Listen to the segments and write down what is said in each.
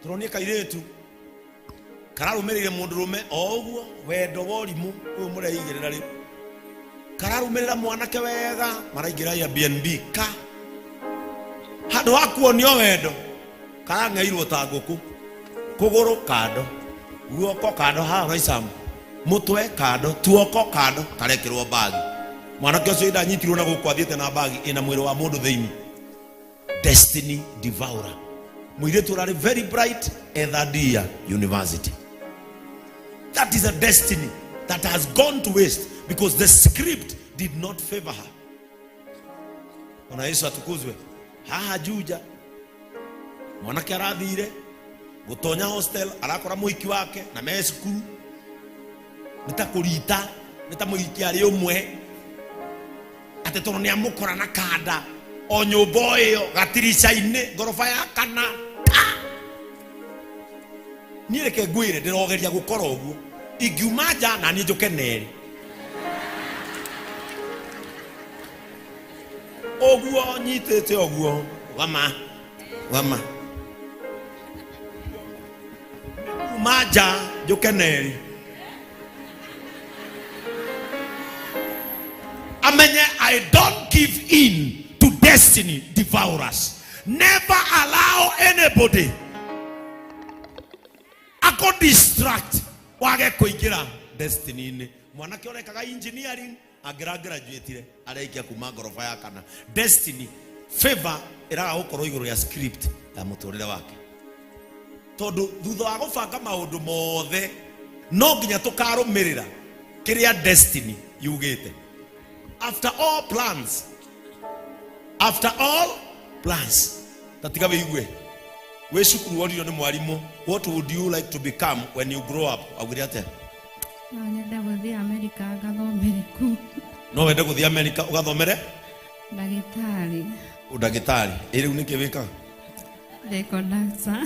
turonie kairetu kararumirire mundurume oguo wendo worimu uyu mureigirira ri kararumirira mwanake wega maraingira ya BNB ka handu akuonio wendo karangairwo ta nguku kuguru kando guoko kando ha raisamu mutwe kando tuoko kando karekirwo bagi mwanake ucio ndanyitirwo na guku athiete na bagi ina mwiri wa mundu theini destiny devourer muiretu rari very bright third year university. That is a destiny that has gone to waste because the script did not favor her. Ona Yesu atukuzwe. Haha juja mwanake arathire gutonya hostel arakora muhiki wake na me skulu nitakurita nitamuhiki ari umwe atetoro ni amukora na kada o nyumba iyo gatirica-ini ngorofa ya kana ni reke ngwire ndirogeria gukora uguo ingiuma nja na ni njuke neri oguo nyitete oguo wama umaja njuke neri amenye I don't give in to destiny devourers. Never allow anybody ako distract wage kuingira destiny ini. Mwanake orekaga engineering agira graduate araikia kuma ngorofa ya kana. Destiny favor iraga gukorwo iguru ya script ya muturire wake. Tondu thutha wa gubanga maundu mothe no nginya tukarumirira kiria destiny yugite. After all plans tatiga weigwe we shukuru wori ni mwalimu. What would you like to become when you grow up? Aguriate no nyenda guthii America gathomere ku. No wende guthii America ugathomere ndagitari. Udagitari iri unike wika deko dansa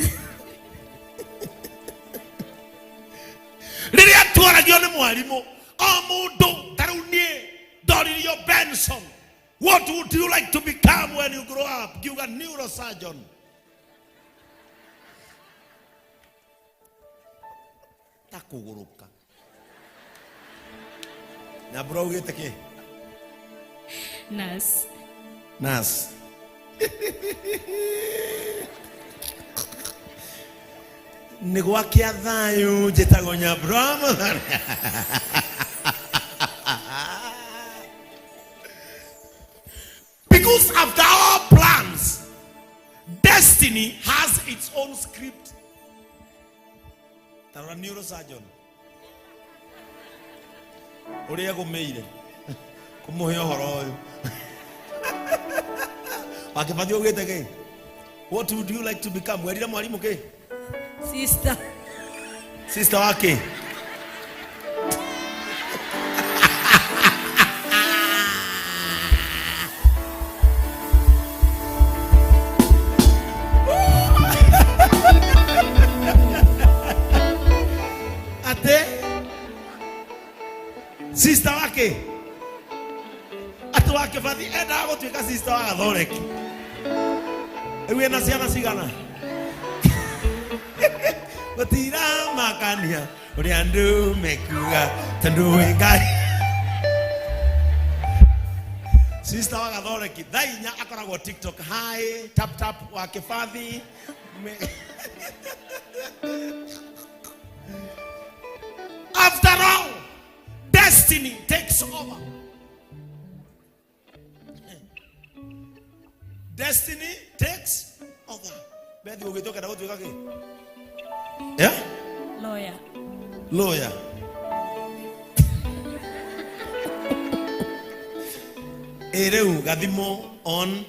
riria twaragio ni mwalimu o mundu tarunie Doririo Benson. What would you like to become when you grow up? You are a neurosurgeon. Takuguruka. Na bro ugite ki? Nas. Nigwakia thayu jitagonya bro. Because after all plans, destiny has its own script. Tara neurosurgeon. Uria gumeire. Kumuhe uhoro uyu. Akifanya ugete ke? What would you like to become? Werira mwalimu ke? Sister. Sister wake. Sister wake atu wake fadhi enda gutwika sister wa gathoreki ewe na ciana cigana gutira makania uri andu mekuga tandu ngai sister wa gathoreki thainya akoragwo TikTok hi tap wake fadhi after all destiny takes over. Destiny takes over. Bethi ugitoka na gutwika ki? Yeah? Lawyer. Ereu gathimo on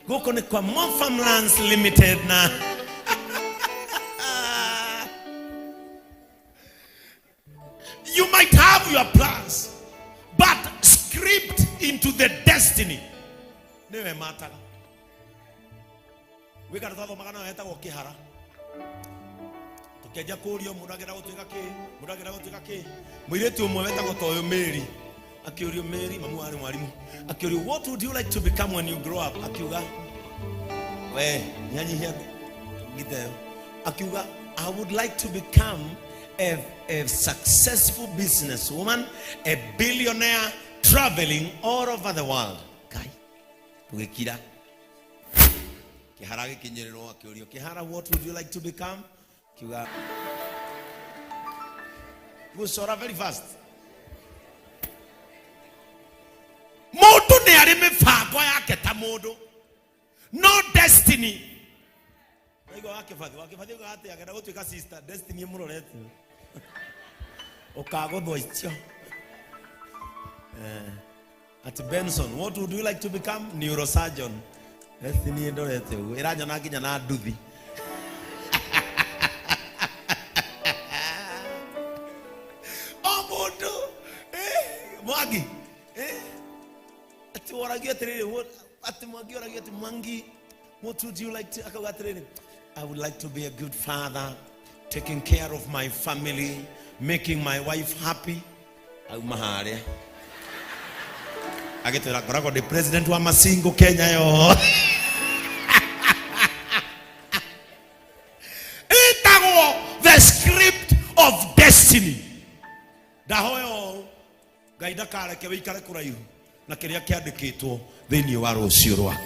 goko ni kwa Farmlands Limited na you might have your plans, but script into the destiny. Never matter. We got to talk about it. Kihara. Tukeja kurio mudagira gutwika ki. Mwiretu umwe wetagwo toyo Mary. Akiurio Mary mamu ari mwalimu. Akiurio what would you like to become when you grow up? Akiuga we nyanyihia giteo. akiuga I would like to become a successful businesswoman, a billionaire traveling all over the world. Kai tugikira kihara gikinyerero akiurio kihara, what would you like to become? Kiuga gusora very fast. Moto ne ari mifango yake ta mundu, no destiny. Ego wakifadhi ugate agenda gutuika sister destiny murorete okagothwo icio. At Benson, what would you like to become? Neurosurgeon. Destiny ndorete ugu iranya na nginya na nduthi. Omondo Mwagi ati waragia tiriri, ati Mwagi waragia ati Mwangi, what would you like to? Akaga tiriri, I would like to be a good father, taking care of my family, making my wife happy. Au mahare agitira koragwo the president wa Masingo Kenya yo. Itago the script of destiny. Dahoyo gaida kare ke wikare kuraihu na kiria kiandikitwo thiini wa rucio rwaku.